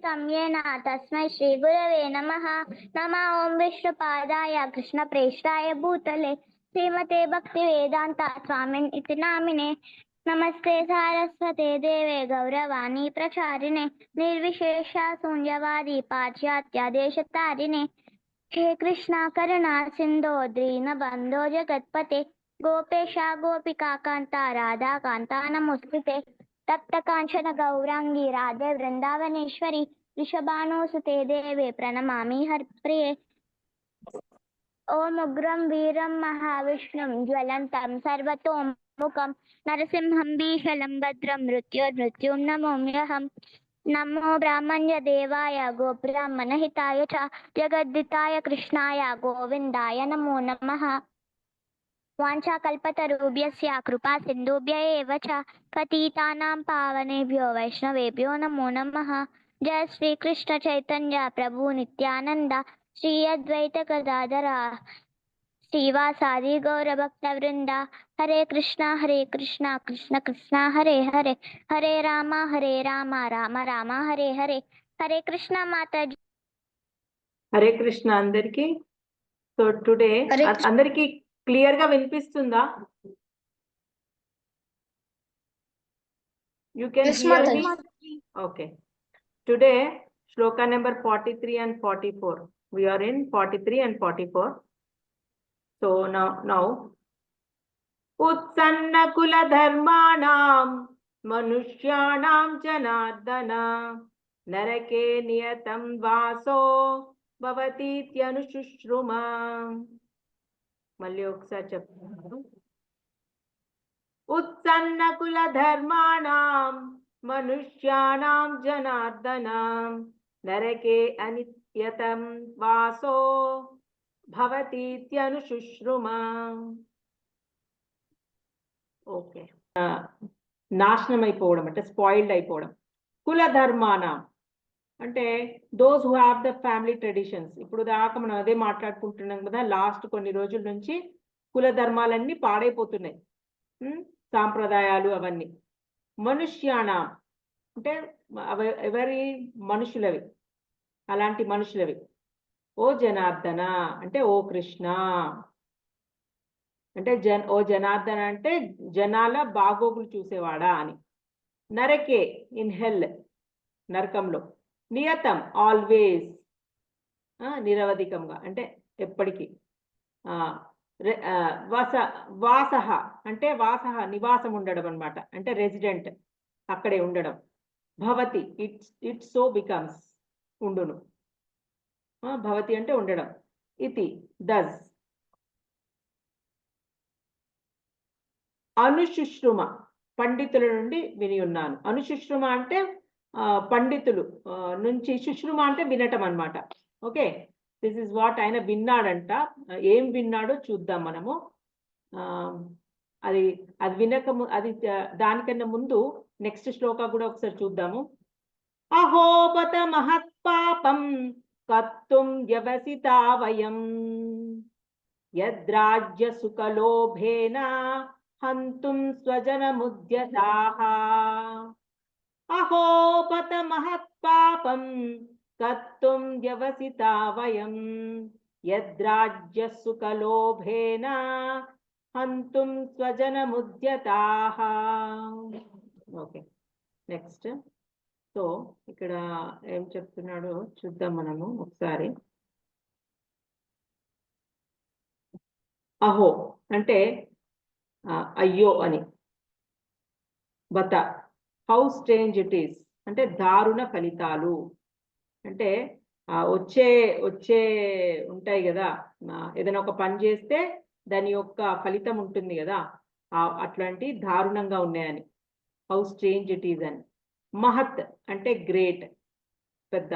तं येन तस्मै श्रीगुरवे नमः। नमः ॐ विष्णुपादाय कृष्णप्रेष्ठाय भूतले श्रीमते भक्तिवेदान्त स्वामिनिति नामिने। नमस्ते सारस्वते देवे गौरवाणी प्रचारिणे निर्विशेष शून्यवादी पाश्चात्यादेशतारिणे। हे कृष्णा करुणा सिंधो दीनबन्धो जगत्पते गोपेशा गोपिका कांता राधा कांता नमोस्तुते। तप्त कांचन गौरांगी राधे वृंदावनेश्वरी वृषभानुसुते देवे प्रणमामि हरिप्रिये। ओम उग्रं वीरं महाविष्णुं ज्वलन्तं सर्वतोमुखं नरसिंहं भीषणं भद्रं मृत्युर्मृत्युं नमाम्यहम्। नमो ब्राह्मण्य देवाय गोब्राह्मणहिताय च जगद्दिताय कृष्णाय गोविन्दाय नमो नमः। वाञ्छाकल्पतरुभ्यश्च कृपा सिन्धुभ्य एव च पतितानां पावनेभ्यो वैष्णवेभ्यो नमो नमः। जय श्री कृष्ण चैतन्य प्रभु नित्यानंद श्री अद्वैत गदाधर श्रीवासादि गौरभक्तवृंद। हरे कृष्णा कृष्ण कृष्ण हरे हरे हरे राम राम राम हरे हरे। हरे कृष्ण माताजी। हरे कृष्ण अंदरिकी। సో టుడే అందరికి క్లియర్ గా వినిపిస్తుందా? You can hear me? Okay. Today Shloka number 43 and 44. We are in 43 and 44. So now उत्सन्न कुल धर्माणां मनुष्याणां जनार्दन नरके नियतं वासो भवतीत्यनुशुश्रुमा। మళ్ళీ ఒకసారి చెప్తాను. उत्सन्न कुल धर्माणां मनुष्याणां जनार्दन नरके अनित्यतं वासो भवतीत्यनुशुश्रुमा। ఓకే. నాశనం అయిపోవడం అంటే స్పాయిల్డ్ అయిపోవడం. కుల ధర్మానం అంటే those who have the family traditions. ఇప్పుడు దాకా మనం అదే మాట్లాడుకుంటున్నాం కదా, లాస్ట్ కొన్ని రోజుల నుంచి కుల ధర్మాలన్నీ పాడైపోతున్నాయి, సాంప్రదాయాలు అవన్నీ. మనుష్యాణం అంటే ఎవరి మనుషులవి, అలాంటి మనుషులవి. ఓ జనార్దన అంటే ఓ కృష్ణ అంటే ఓ జనార్దన అంటే జనాల బాగోగులు చూసేవాడా అని. నరకే ఇన్ హెల్ నరకంలో. నియతం ఆల్వేస్ నిరవధికంగా అంటే ఎప్పటికీ. వాసహ అంటే వాసహ నివాసం ఉండడం అనమాట, అంటే రెసిడెంట్ అక్కడే ఉండడం. భవతి ఇట్ సో బికమ్స్ ఉండును. భవతి అంటే ఉండడం. ఇతి డస్. అనుశుశ్రుమ పండితుల నుండి విని ఉన్నాను. అనుశుశ్రుమ అంటే పండితులు నుంచి, శుశ్రుమ అంటే వినటం అనమాట. ఓకే, దిస్ ఇస్ వాట్ ఆయన విన్నాడంట. ఏం విన్నాడో చూద్దాం మనము. అది అది దానికన్నా ముందు నెక్స్ట్ శ్లోక కూడా ఒకసారి చూద్దాము. అహోపత మహత్పాపం కర్తుం వ్యవసితా వయం యద్రాజ్య సుఖలోభేన హంతుం స్వజనముద్యతాః. అహోపత మహత్పాపం కర్తుం వ్యవసితా వయం యద్రాజ్య సుఖలోభేన హంతుం స్వజనముద్యతాః. Okay, next. సో ఇక్కడ ఏం చెప్తున్నాడో చూద్దాం మనము ఒకసారి. అహో అంటే అయ్యో అని. బత హౌ స్ట్రేంజ్ ఇట్ ఈస్ అంటే దారుణ ఫలితాలు. అంటే వచ్చే ఉంటాయి కదా, ఏదైనా ఒక పని చేస్తే దాని యొక్క ఫలితం ఉంటుంది కదా, అట్లాంటి దారుణంగా ఉన్నాయని. హౌ స్ట్రేంజ్ ఇట్ ఈస్ అని. మహత్ అంటే గ్రేట్, పెద్ద.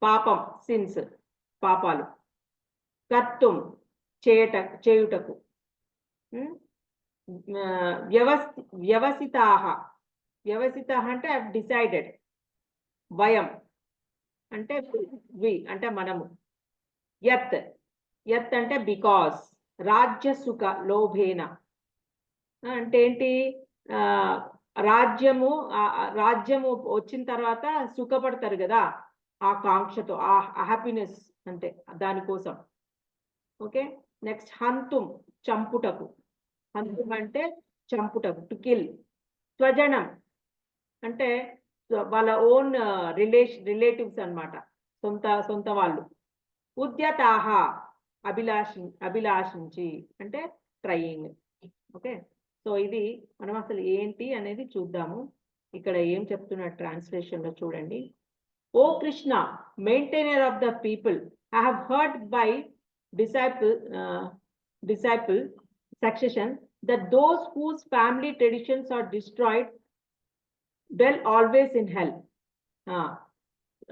పాపం సిన్స్ పాపాలు. కర్తుం చేయుటకు. వ్యవసితాః వ్యవసితాః అంటే డిసైడెడ్. వయం అంటే వి అంటే మనము. యత్ అంటే బికాస్. రాజ్య సుఖ లోభేన అంటే ఏంటి? రాజ్యము వచ్చిన తర్వాత సుఖపడతారు కదా, ఆ కాంక్షతో, ఆ హ్యాపీనెస్ అంటే దానికోసం. Okay, next హంతుం, చంపుటకు. హంతుం అంటే చంపుటకు, టు కిల్. స్వజనం అంటే వాళ్ళ ఓన్ రిలేటివ్స్ అన్నమాట, సొంత వాళ్ళు. ఉద్యతాహ, అభిలాషించి అంటే ట్రయింగ్. ఓకే, సో ఇది మనం అసలు ఏంటి అనేది చూద్దాము. ఇక్కడ ఏం చెప్తున్నారు ట్రాన్స్లేషన్ లో చూడండి. O Krishna, maintainer of the people, I have heard by disciple succession that those whose family traditions are destroyed dwell always in hell.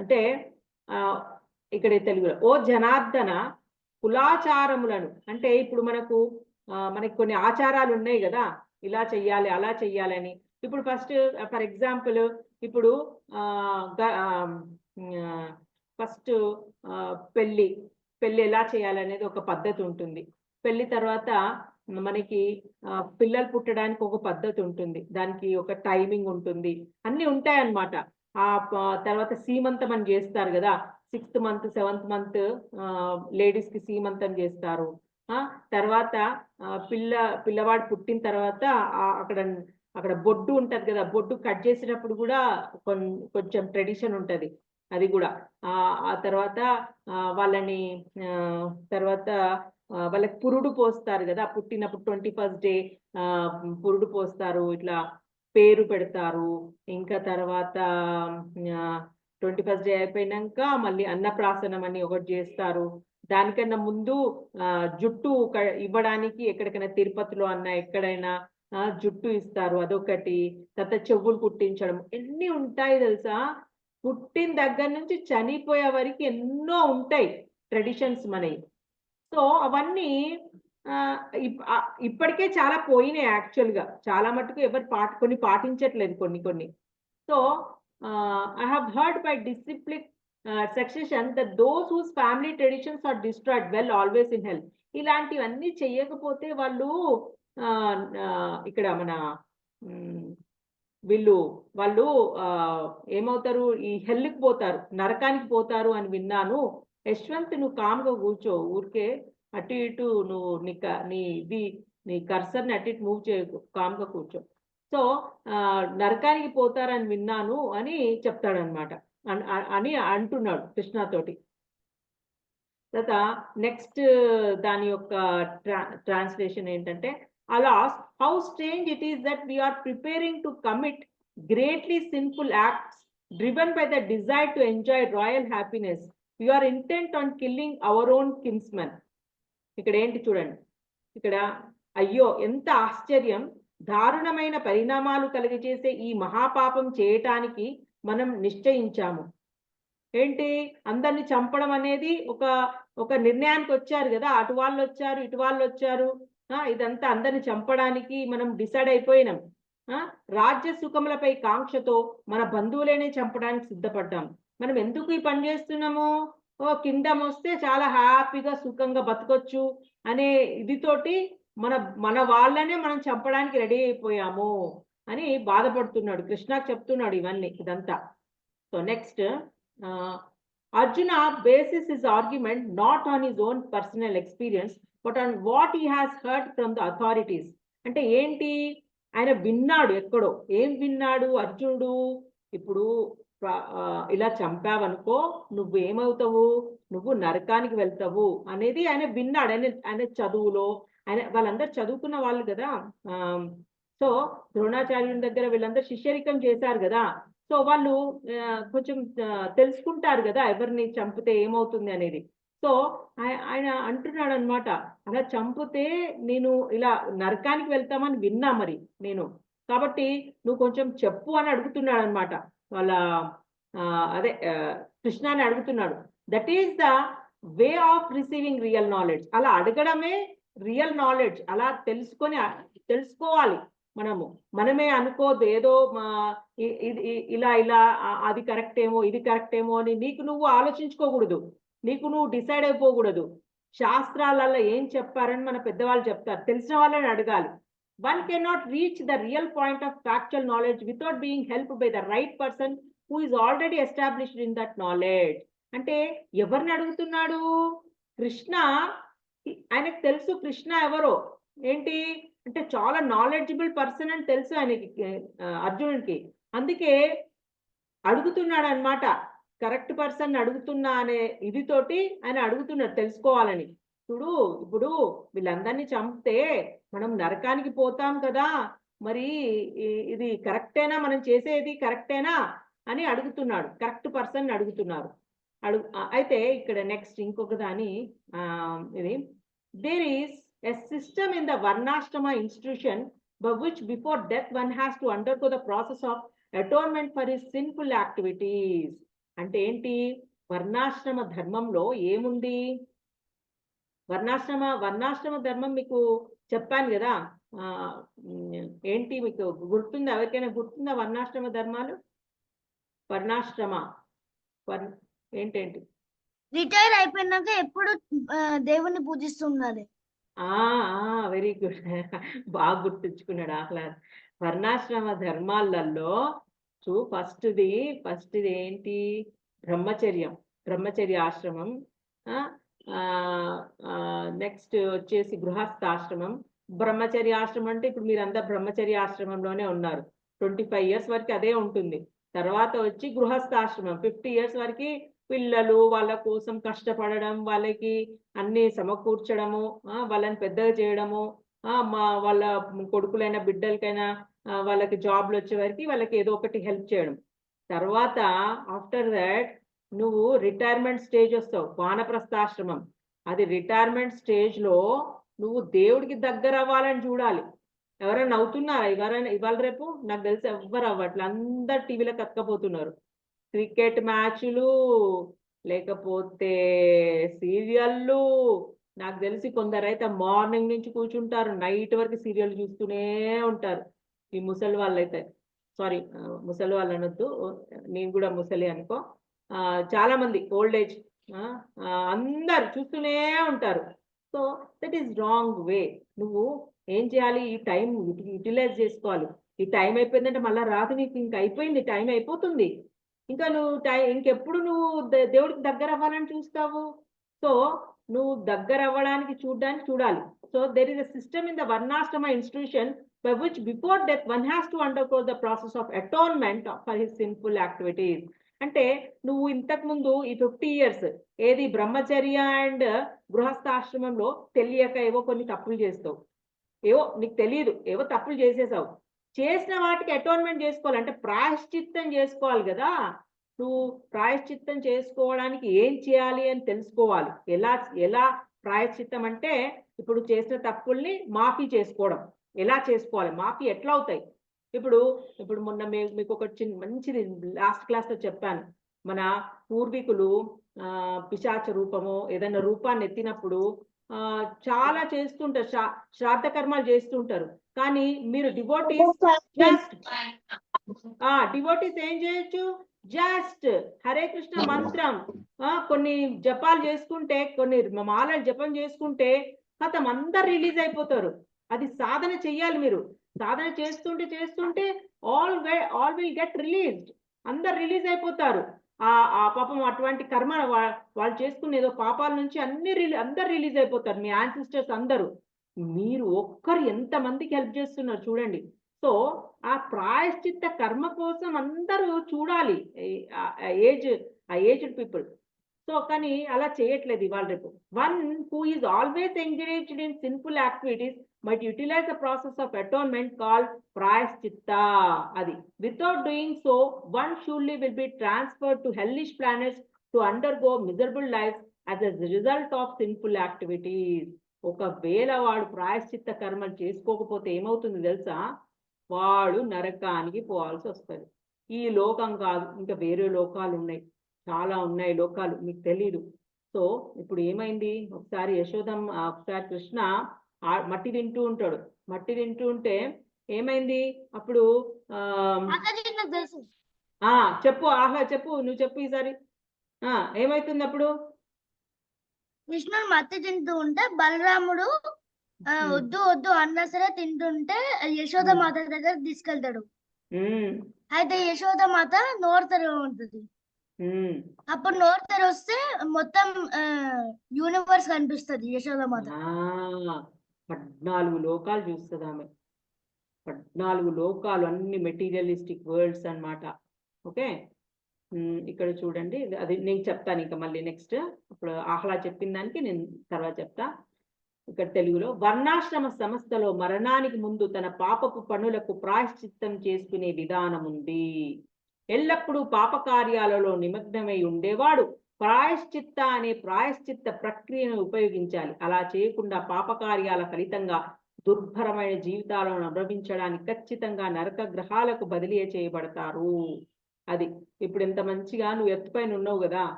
అంటే ఇక్కడ తెలుగులో, ఓ జనార్దన, కులాచారములను అంటే ఇప్పుడు మనకి కొన్ని ఆచారాలు ఉన్నాయి కదా, ఇలా చెయ్యాలి అలా చెయ్యాలని. ఇప్పుడు ఫస్ట్ ఫర్ ఎగ్జాంపుల్, ఇప్పుడు ఫస్ట్ పెళ్ళి ఎలా చేయాలనేది ఒక పద్ధతి ఉంటుంది. పెళ్లి తర్వాత మనకి పిల్లలు పుట్టడానికి ఒక పద్ధతి ఉంటుంది, దానికి ఒక టైమింగ్ ఉంటుంది, అన్ని ఉంటాయన్నమాట. ఆ తర్వాత సీమంతం అని చేస్తారు కదా, 6th month 7th month ladies కి సీమంతం చేస్తారు. తర్వాత పిల్లవాడు పుట్టిన తర్వాత అక్కడ బొడ్డు ఉంటది కదా, బొడ్డు కట్ చేసేటప్పుడు కూడా కొంచెం ట్రెడిషన్ ఉంటది అది కూడా. ఆ తర్వాత వాళ్ళని తర్వాత వాళ్ళకి పురుడు పోస్తారు కదా, పుట్టినప్పుడు 21st day పురుడు పోస్తారు, ఇట్లా పేరు పెడతారు. ఇంకా తర్వాత 21st day అయిపోయినాక మళ్ళీ అన్నప్రాసనం అని ఒకటి చేస్తారు. దానికన్నా ముందు జుట్టు ఇవ్వడానికి ఎక్కడికైనా తిరుపతిలో అన్న ఎక్కడైనా జుట్టు ఇస్తారు, అదొకటి. తర్వాత చెవులు కుట్టించడం, ఎన్ని ఉంటాయి తెలుసా. పుట్టిన దగ్గర నుంచి చనిపోయే వరకు ఎన్నో ఉంటాయి ట్రెడిషన్స్ మనవి. సో అవన్నీ ఇప్పటికే చాలా పోయినాయి యాక్చువల్గా, చాలా మటుకు ఎవరు కొన్ని పాటించట్లేదు కొన్ని. So I have heard by discipline succession that those whose family traditions are destroyed well always in health. ఇలాంటివన్నీ చెయ్యకపోతే వాళ్ళు ఇక్కడ మన వాళ్ళు ఏమవుతారు, ఈ హెల్కి పోతారు, నరకానికి పోతారు అని విన్నాను. యశ్వంత్, నువ్వు కామ్గా కూర్చో, ఊరికే అటు ఇటు నువ్వు నీ కర్సర్ని అటు ఇటు మూవ్ చేయకు, కామ్గా కూర్చో. సో నరకానికి పోతారని విన్నాను అని చెప్తాడనమాట, అని అంటున్నాడు కృష్ణతోటి. తర్వాత నెక్స్ట్ దాని యొక్క ట్రాన్స్లేషన్ ఏంటంటే, alas, how strange it is that we are preparing to commit greatly sinful acts driven by the desire to enjoy royal happiness. We are intent on killing our own kinsmen. ఇక్కడ ఏంటి చూడండి, ఇక్కడ అయ్యో ఎంత ఆశ్చర్యం, దారుణమైన పరిణామాలు కలిగజేసే ఈ మహాపాపం చేయటానికి మనం నిశ్చయించాము. ఏంటి, అందరిని చంపడం అనేది ఒక నిర్ణయానికి వచ్చారు కదా, అటు వాళ్ళు వచ్చారు ఇటు వాళ్ళు వచ్చారు, ఇదంతా అందరిని చంపడానికి మనం డిసైడ్ అయిపోయినాం. రాజ్య సుఖములపై కాంక్షతో మన బంధువులనే చంపడానికి సిద్ధపడ్డాం. మనం ఎందుకు ఈ పని చేస్తున్నాము, కింగ్డమ్ వస్తే చాలా హ్యాపీగా సుఖంగా బతకొచ్చు అనే ఇదితోటి మన వాళ్ళనే మనం చంపడానికి రెడీ అయిపోయాము అని బాధపడుతున్నాడు, కృష్ణకు చెప్తున్నాడు ఇదంతా. So next, Arjuna bases his argument not on his own personal experience but on what he has heard from the authorities. అంటే ఏంటి, ఆయన విన్నాడు ఎక్కడో. ఏం విన్నాడు అర్జునుడు, ఇప్పుడు ఇలా చంపావనుకో నువ్వేమవుతావు, నువ్వు నరకానికి వెళ్తావు అనేది ఆయన విన్నాడు. ఆయన చదువులో, వాళ్ళందరూ చదువుకున్న వాళ్ళు కదా. సో ద్రోణాచార్యుని దగ్గర వీళ్ళందరూ శిష్యరికం చేశారు కదా. సో వాళ్ళు కొంచెం తెలుసుకుంటారు కదా ఎవరిని చంపితే ఏమవుతుంది అనేది. సో ఆయన అంటున్నాడు అనమాట, అలా చంపితే నేను ఇలా నరకానికి వెళ్తామని విన్నా మరి నేను, కాబట్టి నువ్వు కొంచెం చెప్పు అని అడుగుతున్నాడు అనమాట. వాళ్ళ అదే కృష్ణాని అడుగుతున్నాడు. That is the way of receiving real knowledge. అలా అడగడమే రియల్ నాలెడ్జ్. అలా తెలుసుకోవాలి మనమే అనుకోదు ఏదో ఇలా అది కరెక్ట్ ఏమో ఇది కరెక్ట్ ఏమో అని నువ్వు ఆలోచించుకోకూడదు, నువ్వు డిసైడ్ అయిపోకూడదు. శాస్త్రాలలో ఏం చెప్పారని మన పెద్దవాళ్ళు చెప్తారు, తెలిసిన వాళ్ళని అడగాలి. One cannot reach the real point of factual knowledge without being helped by the right person who is already established in that knowledge. అంటే ఎవరిని అడుగుతున్నాడు? కృష్ణ, ఆయనకు తెలుసు కృష్ణ ఎవరో. ఏంటి అంటే చాలా నాలెడ్జబుల్ పర్సన్ అని తెలుసు ఆయనకి, అర్జునుడికి. అందుకే అడుగుతున్నాడు అనమాట. కరెక్ట్ పర్సన్ అడుగుతున్నా అనే ఇది తోటి ఆయన అడుగుతున్నాడు తెలుసుకోవాలని. చూడు, ఇప్పుడు వీళ్ళందరినీ చంపితే మనం నరకానికి పోతాం కదా, మరి ఇది కరెక్టేనా, మనం చేసేది కరెక్టేనా అని అడుగుతున్నాడు. కరెక్ట్ పర్సన్ అడుగుతున్నారు. అయితే ఇక్కడ నెక్స్ట్ ఇంకొక దాని ఇది, there is a system in the varnashrama institution by which before death one has to undergo the process of atonement for his sinful activities. అంటే ఏంటి? వర్ణాశ్రమ ధర్మంలో ఏముంది? వర్ణాశ్రమ ధర్మం మీకు చెప్పాను కదా. ఏంటి మీకు గుర్తుందా? ఎవరికైనా గుర్తుందా వర్ణాశ్రమ ధర్మాలు? ఏంటేంటి? రిటైర్ అయిపోయినాక ఎప్పుడు దేవుణ్ణి పూజిస్తుండాలి. Very good. బాగా గుర్తుంచుకున్నాడు ఆహ్లాద్. వర్ణాశ్రమ ధర్మాలలో ఫస్ట్ది ఏంటి? బ్రహ్మచర్య ఆశ్రమం. నెక్స్ట్ వచ్చేసి గృహస్థాశ్రమం. బ్రహ్మచర్య ఆశ్రమం అంటే ఇప్పుడు మీరు అందరు బ్రహ్మచర్య ఆశ్రమంలోనే ఉన్నారు. 25 years వరకు అదే ఉంటుంది. తర్వాత వచ్చి గృహస్థాశ్రమం 50 years వరకు పిల్లలు వాళ్ళ కోసం కష్టపడడం, వాళ్ళకి అన్ని సమకూర్చడము, వాళ్ళని పెద్దగా చేయడము, వాళ్ళ కొడుకులైనా బిడ్డలకైనా వాళ్ళకి జాబ్లు వచ్చే వరకు వాళ్ళకి ఏదో ఒకటి హెల్ప్ చేయడం. తర్వాత ఆఫ్టర్ దాట్ నువ్వు రిటైర్మెంట్ స్టేజ్ వస్తావు, వానప్రస్థాశ్రమం. అది రిటైర్మెంట్ స్టేజ్లో నువ్వు దేవుడికి దగ్గర అవ్వాలని చూడాలి. ఎవరైనా అవుతున్నారా? ఇవాళ రేపు నాకు తెలిసి ఎవ్వరు అవ్వట్లే. అందరు టీవీలో కక్కపోతున్నారు. క్రికెట్ మ్యాచ్లు, లేకపోతే సీరియళ్ళు. నాకు తెలిసి కొందరైతే మార్నింగ్ నుంచి కూర్చుంటారు, నైట్ వరకు సీరియల్ చూస్తూనే ఉంటారు. ఈ ముసలి వాళ్ళైతే, సారీ ముసలి వాళ్ళు అనొద్దు, నేను కూడా ముసలి అనుకో. చాలా మంది ఓల్డ్ ఏజ్ అందరు చూస్తూనే ఉంటారు. So that is wrong way. నువ్వు ఏం చేయాలి? ఈ టైం యూటిలైజ్ చేసుకోవాలి. ఈ టైం అయిపోయిందంటే మళ్ళీ రాదు నీకు. ఇంకా అయిపోయింది, టైం అయిపోతుంది. ఇంకా నువ్వు ఇంకెప్పుడు నువ్వు దేవుడికి దగ్గర అవ్వాలని చూస్తావు? సో నువ్వు దగ్గర అవ్వడానికి చూడాలి. So there is a system in the varnashrama institution by which before death one has to undergo the process of atonement for his sinful activities. అంటే నువ్వు ఇంతకు ముందు ఈ 50 years ఏది బ్రహ్మచర్య అండ్ గృహస్థాశ్రమంలో తెలియక ఏవో కొన్ని తప్పులు చేస్తావు, ఏవో నీకు తెలియదు, ఏవో తప్పులు చేసేసావు. చేసిన వాటికి అటోన్మెంట్ చేసుకోవాలంటే ప్రాయశ్చిత్తం చేసుకోవాలి కదా. నువ్వు ప్రాయశ్చిత్తం చేసుకోవడానికి ఏం చేయాలి అని తెలుసుకోవాలి. ఎలా ప్రాయశ్చిత్తం అంటే ఇప్పుడు చేసిన తప్పుల్ని మాఫీ చేసుకోవడం. ఎలా చేసుకోవాలి? మాఫీ ఎట్లా అవుతాయి? ఇప్పుడు మొన్న మీకు ఒక మంచిది లాస్ట్ క్లాస్లో చెప్పాను. మన పూర్వీకులు పిశాచ రూపము ఏదైనా రూపాన్ని ఎత్తినప్పుడు చాలా చేస్తుంటారు, శ్రాద్ధ కర్మాలు చేస్తుంటారు. కానీ మీరు డివోటీస్ ఏం చేయొచ్చు? జస్ట్ హరే కృష్ణ మంత్రం కొన్ని జపాలు చేసుకుంటే, కొన్ని మాలలు జపం చేసుకుంటే కథం అందరు రిలీజ్ అయిపోతారు. అది సాధన చెయ్యాలి. మీరు సాధన చేస్తుంటే ఆల్ విల్ గెట్ రిలీజ్డ్. అందరు రిలీజ్ అయిపోతారు. ఆ పాపం అటువంటి కర్మ వాళ్ళు చేసుకున్న ఏదో పాపాల నుంచి అందరు రిలీజ్ అయిపోతారు. మీ యాన్సిస్టర్స్ అందరూ. మీరు ఒక్కరు ఎంతమందికి హెల్ప్ చేస్తున్నారు చూడండి. సో ఆ ప్రాయశ్చిత్త కర్మ కోసం అందరూ చూడాలి, ఏజ్డ్ పీపుల్. సో కానీ అలా చేయట్లేదు ఇవాళ రేపు. One who is always engaged in sinful activities might utilize the process of atonement called prayaschitta. Adi without doing so, one surely will be transferred to hellish planets to undergo miserable lives as a result of sinful activities. ఒకవేళ వాడు ప్రాయశ్చిత్త కర్మలు చేసుకోకపోతే ఏమవుతుంది తెలుసా? వాడు నరకానికి పోవాల్సి వస్తుంది. ఈ లోకం కాదు, ఇంకా వేరే లోకాలు ఉన్నాయి, చాలా ఉన్నాయి లోకాలు, మీకు తెలీదు. సో ఇప్పుడు ఏమైంది? ఒకసారి ఒకసారి కృష్ణ మట్టి తింటూ ఉంటాడు. మట్టి తింటూ ఉంటే ఏమైంది? అప్పుడు చెప్పు చెప్పు, నువ్వు చెప్పు ఈసారి. ఏమైతుంది అప్పుడు? కృష్ణుడు మట్టి తింటూ ఉంటే బలరాముడు వద్దు అన్నా సరే తింటుంటే యశోద మాత దగ్గర తీసుకెళ్తాడు. అయితే యశోద మాత నోరు తెరవ ఉంటుంది. ఉమ్. అప్పుడు నోరు తెరవస్తే మొత్తం యూనివర్స్ కనిపిస్తుంది యశోద మాత. 14 లోకాలు చూస్తుంది ఆమె. 14 లోకాలు, అన్ని మెటీరియలిస్టిక్ వరల్డ్స్ అన్నమాట. ఓకే, ఇక్కడ చూడండి, అది నేను చెప్తాను ఇంకా మళ్ళీ నెక్స్ట్. ఇప్పుడు ఆహ్లా చెప్పిన దానికి నేను తర్వాత చెప్తా. ఇక్కడ తెలుగులో, వర్ణాశ్రమ సంస్థలో మరణానికి ముందు తన పాపపు పనులకు ప్రాయశ్చిత్తం చేసుకునే విధానం ఉంది. ఎల్లప్పుడూ పాపకార్యాలలో నిమగ్నమై ఉండేవాడు ప్రాయశ్చిత్త ప్రక్రియను ఉపయోగించాలి. అలా చేయకుండా పాపకార్యాల ఫలితంగా దుర్భరమైన జీవితాలను అనుభవించడానికి ఖచ్చితంగా నరక గ్రహాలకు బదిలీ చేయబడతారు. అది ఇప్పుడు ఎంత మంచిగా నువ్వు ఎత్తుపైన ఉన్నావు కదా,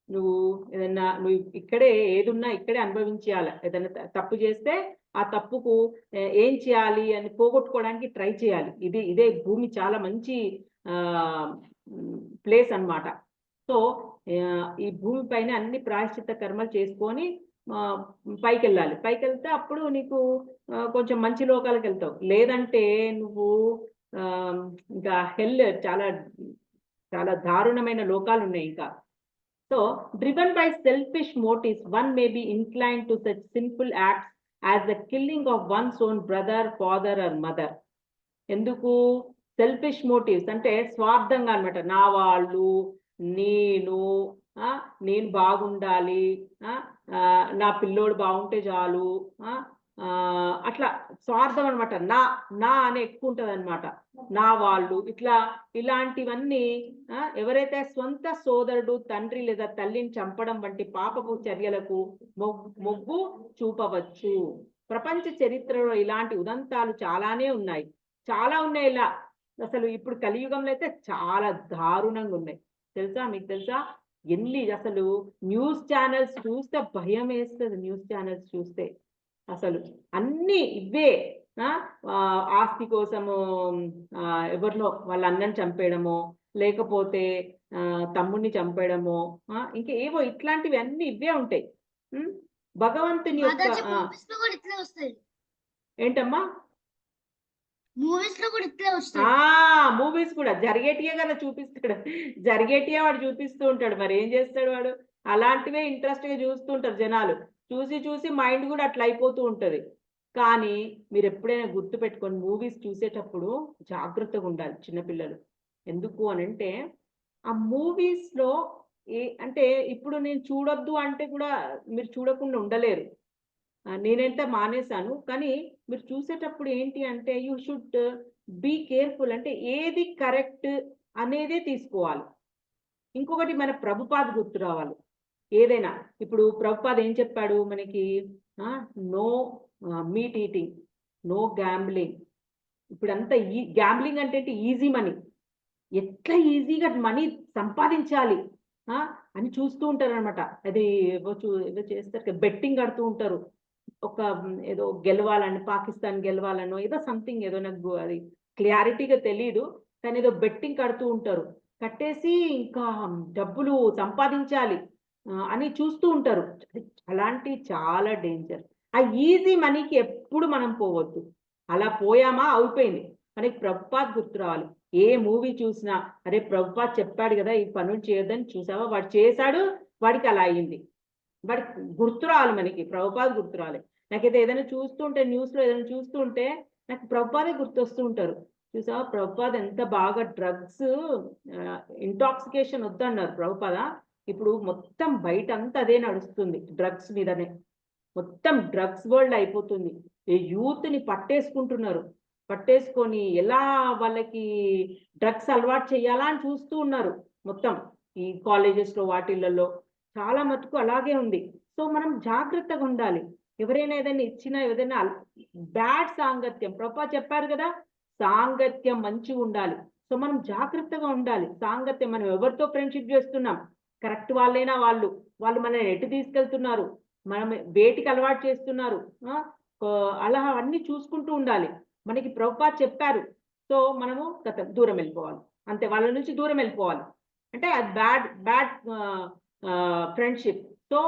నువ్వు ఏదన్నా నువ్వు ఇక్కడే ఏదున్నా ఇక్కడే అనుభవించాలి. ఏదైనా తప్పు చేస్తే ఆ తప్పుకు ఏం చేయాలి అని పోగొట్టుకోవడానికి ట్రై చేయాలి. ఇదే భూమి చాలా మంచి ప్లేస్ అన్నమాట. సో ఈ భూమి పైన అన్ని ప్రాయశ్చిత్త కర్మలు చేసుకొని పైకి వెళ్ళాలి. పైకి వెళ్తే అప్పుడు నీకు కొంచెం మంచి లోకాలకు వెళ్తావు. లేదంటే నువ్వు ఇంకా హెల్, చాలా చాలా దారుణమైన లోకాలు ఉన్నాయి ఇంకా. So, driven by selfish motives, one may be inclined to such simple acts as the killing of one's own brother, father or mother. ఎందుకు సెల్ఫిష్ మోటివ్స్ అంటే స్వార్థంగా అనమాట. నా వాళ్ళు, నేను బాగుండాలి, నా పిల్లోడు బాగుంటే చాలు, అట్లా స్వార్థం అనమాట. నా అనే ఎక్కువ ఉంటుంది అనమాట. నా వాళ్ళు ఇలాంటివన్నీ ఎవరైతే స్వంత సోదరుడు, తండ్రి లేదా తల్లిని చంపడం వంటి పాపపు చర్యలకు మొగ్గు చూపవచ్చు. ప్రపంచ చరిత్రలో ఇలాంటి ఉదంతాలు చాలానే ఉన్నాయి. ఇలా అసలు ఇప్పుడు కలియుగంలో అయితే చాలా దారుణంగా ఉన్నాయి. తెలుసా, మీకు తెలుసా? అసలు న్యూస్ ఛానల్స్ చూస్తే భయం వేస్తుంది. న్యూస్ ఛానల్స్ చూస్తే అసలు అన్ని ఇవే. ఆస్తి కోసము ఎవరినో వాళ్ళ అన్నని చంపేయడమో, లేకపోతే తమ్ముడిని చంపేయడమో, ఇంకా ఏవో ఇట్లాంటివి అన్ని ఇవే ఉంటాయి. భగవంతుని యొక్క ఏంటమ్మా మూవీస్ కూడా జరిగేటియే కదా చూపిస్తాడు. జరిగేటియే వాడు చూపిస్తూ ఉంటాడు. మరి ఏం చేస్తాడు వాడు? అలాంటివే ఇంట్రెస్ట్ గా చూస్తూ ఉంటారు జనాలు. చూసి మైండ్ కూడా అట్లా అయిపోతూ ఉంటది. కానీ మీరు ఎప్పుడైనా గుర్తు పెట్టుకొని మూవీస్ చూసేటప్పుడు జాగ్రత్తగా ఉండాలి చిన్నపిల్లలు. ఎందుకు అనంటే ఆ మూవీస్ లో అంటే ఇప్పుడు నేను చూడొద్దు అంటే కూడా మీరు చూడకుండా ఉండలేరు. నేనైతే మానేశాను. కానీ మీరు చూసేటప్పుడు ఏంటి అంటే యూ షుడ్ బీ కేర్ఫుల్. అంటే ఏది కరెక్ట్ అనేదే తీసుకోవాలి. ఇంకొకటి మన ప్రభుపాద్ గుర్తు రావాలి. ఏదైనా ఇప్పుడు ప్రభుపాద్ ఏం చెప్పాడు మనకి? No meat eating, no gambling. ఇప్పుడంతా గ్యాంబ్లింగ్ అంటే ఈజీ మనీ, ఎట్లా ఈజీగా మనీ సంపాదించాలి అని చూస్తూ ఉంటారు అనమాట. అది ఏదో చేస్తారు, బెట్టింగ్ ఆడుతూ ఉంటారు. ఒక ఏదో గెలవాలని, పాకిస్తాన్ గెలవాలనో ఏదో సంథింగ్, ఏదో నాకు అది క్లారిటీగా తెలియదు. కానీ ఏదో బెట్టింగ్ కడుతూ ఉంటారు. కట్టేసి ఇంకా డబ్బులు సంపాదించాలి అని చూస్తూ ఉంటారు. అలాంటి చాలా డేంజర్. ఆ ఈజీ మనీకి ఎప్పుడు మనం పోవద్దు. అలా పోయామా అయిపోయింది. మనకి ప్రభుపాద్ గుర్తు రావాలి. ఏ మూవీ చూసినా అరే ప్రభుపాద్ చెప్పాడు కదా ఈ పనులు చేయొద్దని, చూసావా వాడు చేశాడు, వాడికి అలా అయింది. వాడికి గుర్తు రావాలి, మనకి ప్రభుపాద్ గుర్తు రావాలి. నాకైతే ఏదైనా చూస్తుంటే, న్యూస్లో ఏదైనా చూస్తుంటే నాకు ప్రభుపాదే గుర్తొస్తూ ఉంటారు. చూసావా ప్రభుపాద్ ఎంత బాగా డ్రగ్స్ ఇంటాక్సికేషన్ వద్దన్నారు ప్రభుపాద. ఇప్పుడు మొత్తం బయట అంతా అదే నడుస్తుంది, డ్రగ్స్ మీదనే. మొత్తం డ్రగ్స్ వరల్డ్ అయిపోతుంది. ఈ యూత్ని పట్టేసుకొని ఎలా వాళ్ళకి డ్రగ్స్ అలవాటు చేయాలా అని చూస్తూ ఉన్నారు. మొత్తం ఈ కాలేజెస్లో వాటిల్లో చాలా మటుకు అలాగే ఉంది. సో మనం జాగ్రత్తగా ఉండాలి. ఎవరైనా ఏదైనా ఇచ్చినా, ఏదైనా బ్యాడ్ సాంగత్యం, ప్రభుపాద చెప్పారు కదా, సాంగత్యం మంచిగా ఉండాలి. సో మనం జాగ్రత్తగా ఉండాలి. సాంగత్యం, మనం ఎవరితో ఫ్రెండ్షిప్ చేస్తున్నాం, కరెక్ట్ వాళ్ళైనా వాళ్ళు మనల్ని ఎటు తీసుకెళ్తున్నారు, మనం వేటికి అలవాటు చేస్తున్నారు, అలా అన్ని చూసుకుంటూ ఉండాలి. మనకి ప్రభుపాద చెప్పారు. సో మనము దూరం వెళ్ళిపోవాలి, అంతే. వాళ్ళ నుంచి దూరం వెళ్ళిపోవాలి. అంటే అది bad friendship. So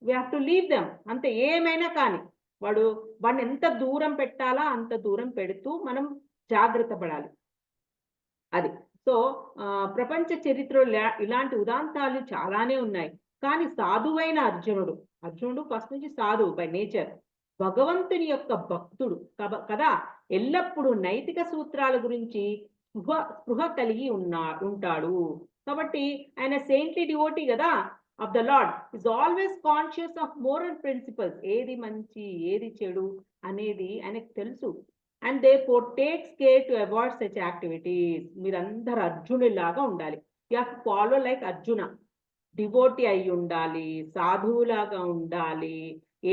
we have to leave them, అంతే. ఏమైనా కానీ వాడిని ఎంత దూరం పెట్టాలా అంత దూరం పెడుతూ మనం జాగ్రత్త పడాలి. అది. సో ప్రపంచ చరిత్రలో ఇలాంటి ఉదాంతాలు చాలానే ఉన్నాయి. కానీ సాధువైన అర్జునుడు ఫస్ట్ నుంచి సాధువు బై నేచర్. భగవంతుని యొక్క భక్తుడు కదా! ఎల్లప్పుడూ నైతిక సూత్రాల గురించి స్పృహ కలిగి ఉంటాడు. కాబట్టి ఆయన సెయింట్లీ డివోటీ కదా of the lord. Is always conscious of moral principles. ఏది మంచి, ఏది చెడు అనేది ఆయనకు తెలుసు. And therefore takes care to avoid such activities. మీరందరూ అర్జునులాగా ఉండాలి. You have to follow like Arjuna. Devotee అయి ఉండాలి, సాధువులాగా ఉండాలి,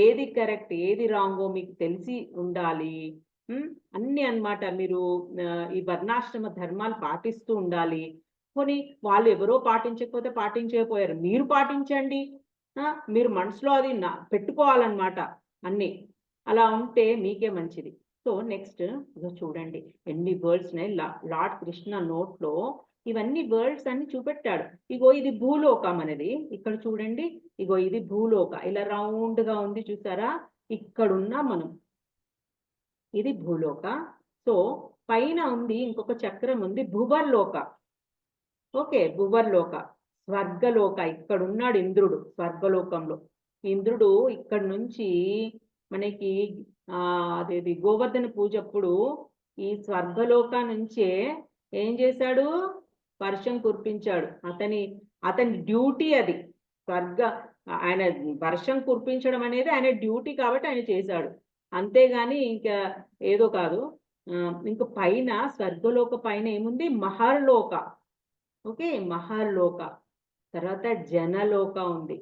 ఏది కరెక్ట్ ఏది రాంగో మీకు తెలిసి ఉండాలి. అన్ని అన్నమాట. మీరు ఈ వర్ణాశ్రమ ధర్మాలు పాటిస్తూ ఉండాలి. పోనీ వాళ్ళు ఎవరో పాటించకపోతే పాటించకపోయారు, మీరు పాటించండి. మీరు మనసులో అది పెట్టుకోవాలన్నమాట అన్ని. అలా ఉంటే మీకే మంచిది. సో నెక్స్ట్ చూడండి ఎన్ని వర్డ్స్ ఉన్నాయి. లార్డ్ కృష్ణ నోట్లో ఇవన్నీ వర్డ్స్ అన్ని చూపెట్టాడు. ఇగో ఇది భూలోకం అనేది, ఇక్కడ చూడండి. ఇగో ఇది భూలోక, ఇలా రౌండ్ గా ఉంది చూసారా? ఇక్కడున్నా మనం, ఇది భూలోక. సో పైన ఉంది ఇంకొక చక్రం ఉంది, భువర్లోక. ఓకే, భువర్లోక, స్వర్గలోక. ఇక్కడున్నాడు ఇంద్రుడు స్వర్గలోకంలో. ఇంద్రుడు ఇక్కడ నుంచి మనకి అదేది గోవర్ధన పూజ అప్పుడు ఈ స్వర్గలోక నుంచే ఏం చేశాడు? వర్షం కురిపించాడు. అతని డ్యూటీ అది. ఆయన వర్షం కురిపించడం అనేది ఆయన డ్యూటీ కాబట్టి ఆయన చేశాడు. అంతేగాని ఇంకా ఏదో కాదు. ఇంకా పైన స్వర్గలోక పైన ఏముంది? మహర్లోక. ఓకే, మహర్లోక. తర్వాత జనలోక ఉంది,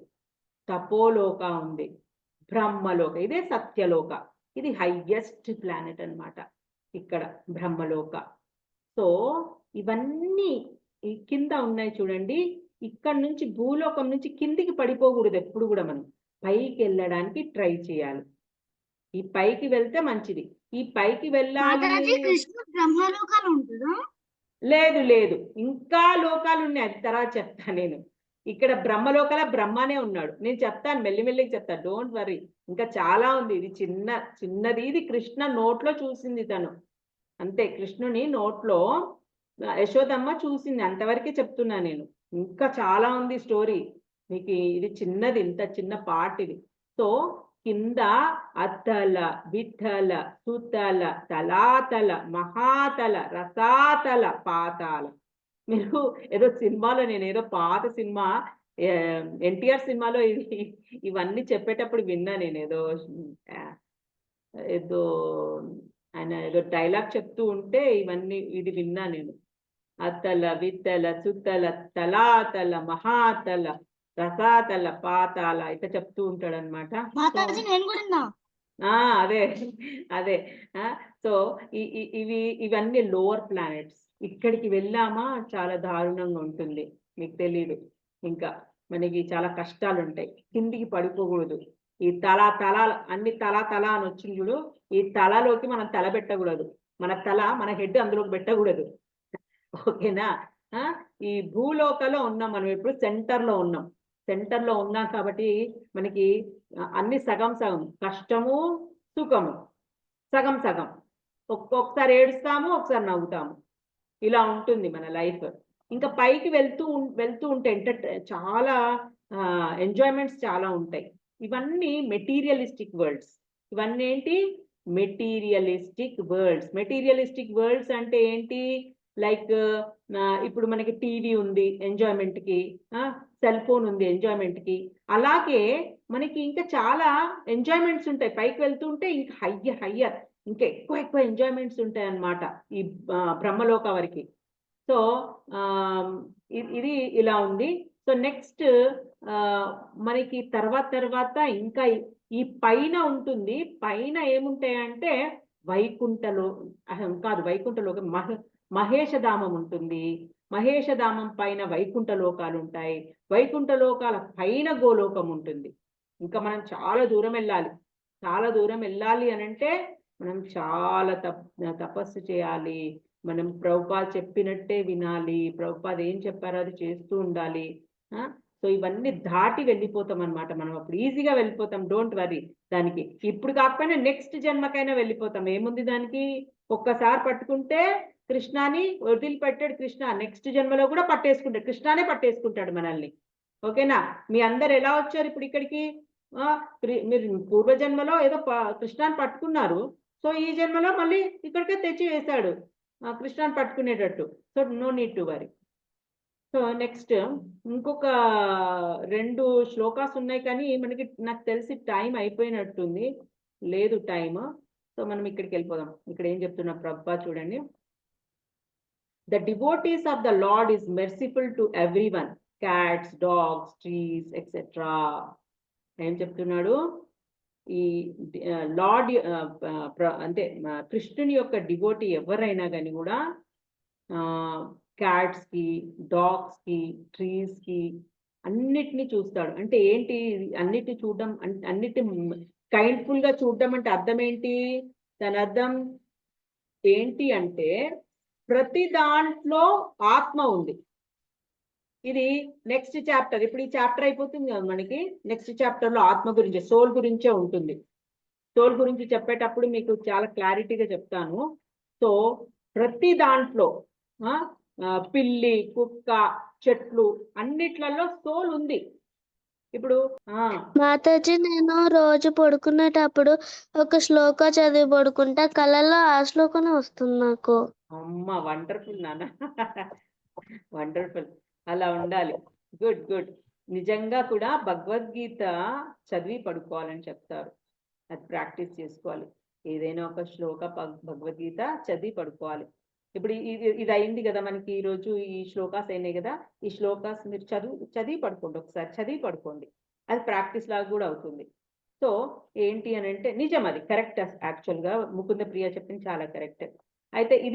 తపోలోక ఉంది, బ్రహ్మలోక. ఇదే సత్యలోక. ఇది హైయెస్ట్ ప్లానెట్ అన్నమాట ఇక్కడ బ్రహ్మలోక. సో ఇవన్నీ కింద ఉన్నాయి చూడండి. ఇక్కడ నుంచి భూలోకం నుంచి కిందికి పడిపోకూడదు ఎప్పుడు కూడా. మనం పైకి వెళ్ళడానికి ట్రై చేయాలి. ఈ పైకి వెళ్తే మంచిది. ఈ పైకి వెళ్ళాలి. లేదు లేదు, ఇంకా లోకాలు ఉన్నాయి, అది తర్వాత చెప్తాను నేను. ఇక్కడ బ్రహ్మలోకాల బ్రహ్మనే ఉన్నాడు. నేను చెప్తాను, మెల్లిమెల్లికి చెప్తాను, డోంట్ వరీ. ఇంకా చాలా ఉంది. ఇది చిన్నది. ఇది కృష్ణ నోట్లో చూసింది తను, అంతే. కృష్ణుని నోట్లో యశోదమ్మ చూసింది, అంతవరకే చెప్తున్నా నేను. ఇంకా చాలా ఉంది స్టోరీ మీకు. ఇది చిన్నది, ఇంత చిన్న పార్ట్ ఇది. సో కింద అతల, విఠల, సుతల, తలాతల, మహాతల, రసాతల, పాతాల. మీరు ఏదో సినిమాలో, నేను ఏదో పాత సినిమా ఎన్టీఆర్ సినిమాలో ఇవన్నీ చెప్పేటప్పుడు విన్నా నేను. ఏదో ఆయన ఏదో డైలాగ్ చెప్తూ ఉంటే ఇది విన్నా నేను. అతల, వితల, సుతల, తలాతల, మహాతల, రసాతల, పాతాల ఇట్లా చెప్తూ ఉంటాడు అనమాట. అదే అదే. సో ఇవన్నీ లోవర్ ప్లానెట్స్. ఇక్కడికి వెళ్ళామా చాలా దారుణంగా ఉంటుంది, మీకు తెలీదు. ఇంకా మనకి చాలా కష్టాలు ఉంటాయి. కిందికి పడిపోకూడదు. ఈ తల అన్ని తల అని వచ్చింది చూడు. ఈ తలలోకి మనం తల పెట్టకూడదు. మన హెడ్ అందులోకి పెట్టకూడదు. ఓకేనా? ఈ భూలోకలో ఉన్నాం మనం. ఇప్పుడు సెంటర్లో ఉన్నాం కాబట్టి మనకి అన్ని సగం సగం, కష్టము సుఖము సగం సగం. ఒక్కొక్కసారి ఏడుస్తాము, ఒకసారి నవ్వుతాము. ఇలా ఉంటుంది మన లైఫ్. ఇంకా పైకి వెళ్తూ ఉంటే చాలా ఎంజాయ్మెంట్స్ చాలా ఉంటాయి. ఇవన్నీ మెటీరియలిస్టిక్ వరల్డ్స్. ఇవన్నీ ఏంటి? మెటీరియలిస్టిక్ వరల్డ్స్ అంటే ఏంటి? లైక్ ఇప్పుడు మనకి టీవీ ఉంది ఎంజాయ్మెంట్కి, సెల్ ఫోన్ ఉంది ఎంజాయ్మెంట్కి. అలాగే మనకి ఇంకా చాలా ఎంజాయ్మెంట్స్ ఉంటాయి. పైకి వెళ్తుంటే ఇంకా హయ్యర్ ఇంకా ఎక్కువ ఎంజాయ్మెంట్స్ ఉంటాయి అన్నమాట ఈ బ్రహ్మలోక వరకు. సో ఇది ఇలా ఉంది. సో నెక్స్ట్ మనకి తర్వాత ఇంకా ఈ పైన ఉంటుంది. పైన ఏముంటాయంటే వైకుంఠలోకం మహేషధామం ఉంటుంది. మహేషధామం పైన వైకుంఠ లోకాలు ఉంటాయి. వైకుంఠ లోకాల పైన గోలోకం ఉంటుంది. ఇంకా మనం చాలా దూరం వెళ్ళాలి అని అంటే మనం చాలా తపస్సు చేయాలి. మనం ప్రభుపాద చెప్పినట్టే వినాలి. ప్రభుపాద ఏం చెప్పారో అది చేస్తూ ఉండాలి. సో ఇవన్నీ దాటి వెళ్ళిపోతాం అనమాట మనం. అప్పుడు ఈజీగా వెళ్ళిపోతాం, డోంట్ వరీ. దానికి ఇప్పుడు కాకపోయినా నెక్స్ట్ జన్మకైనా వెళ్ళిపోతాం. ఏముంది దానికి? ఒక్కసారి పట్టుకుంటే కృష్ణాని వదిలిపెట్టాడు. కృష్ణ నెక్స్ట్ జన్మలో కూడా పట్టేసుకుంటాడు, కృష్ణానే పట్టేసుకుంటాడు మనల్ని. ఓకేనా? మీ అందరు ఎలా వచ్చారు ఇప్పుడు ఇక్కడికి? మీరు పూర్వజన్మలో ఏదో కృష్ణాన్ని పట్టుకున్నారు, సో ఈ జన్మలో మళ్ళీ ఇక్కడికే తెచ్చి వేశాడు కృష్ణాన్ని పట్టుకునేటట్టు. So no need to worry. So next ఇంకొక 2 శ్లోకాస్ ఉన్నాయి, కానీ మనకి నాకు తెలిసి టైం అయిపోయినట్టుంది. లేదు టైం. సో మనం ఇక్కడికి వెళ్ళిపోదాం. ఇక్కడ ఏం చెప్తున్నా ప్రభుపా చూడండి. The devotees of the lord is merciful to everyone, cats, dogs, trees etcetera. ఏం చెప్తున్నాడు? ఈ లార్డ్ అంటే కృష్ణుని యొక్క డివోటీ ఎవరైనా కానీ కూడా క్యాట్స్ కి, డాగ్స్ కి, ట్రీస్ కి అన్నిటిని చూస్తాడు. అంటే ఏంటి? అన్నిటిని చూడడం, అన్నిటి కైండ్ఫుల్ గా చూడడం అంటే అర్థం ఏంటి? దాని అర్థం ఏంటి అంటే ప్రతి దాంట్లో ఆత్మ ఉంది. ఇది నెక్స్ట్ చాప్టర్. ఇప్పుడు ఈ చాప్టర్ అయిపోతుంది కదా మనకి. నెక్స్ట్ చాప్టర్ లో ఆత్మ గురించి, సోల్ గురించే ఉంటుంది. సోల్ గురించి చెప్పేటప్పుడు మీకు చాలా క్లారిటీగా చెప్తాను. సో ప్రతి దాంట్లో పిల్లి, కుక్క, చెట్లు అన్నిట్లలో సోల్ ఉంది. ఇప్పుడు మాతాజీ, నేను రోజు పడుకునేటప్పుడు ఒక శ్లోక చదివి పడుకుంటా, కళలో ఆ శ్లోకం వస్తుంది నాకు. అమ్మ వండర్ఫుల్ నాన్న, వండర్ఫుల్. అలా ఉండాలి. Good good. నిజంగా కూడా భగవద్గీత చదివి పడుకోవాలని చెప్తారు. అది ప్రాక్టీస్ చేసుకోవాలి. ఏదైనా ఒక శ్లోక భగవద్గీత చదివి పడుకోవాలి. ఇప్పుడు ఇది అయింది కదా మనకి, ఈరోజు ఈ శ్లోకాస్ అయినాయి కదా. ఈ శ్లోకాస్ మీరు చదివి పడుకోండి, ఒకసారి చదివి పడుకోండి. అది ప్రాక్టీస్ లాగా కూడా అవుతుంది. సో ఏంటి అని అంటే నిజం, అది కరెక్ట్. యాక్చువల్గా ముకుంద ప్రియ చెప్పింది చాలా కరెక్ట్. అయితే ఇది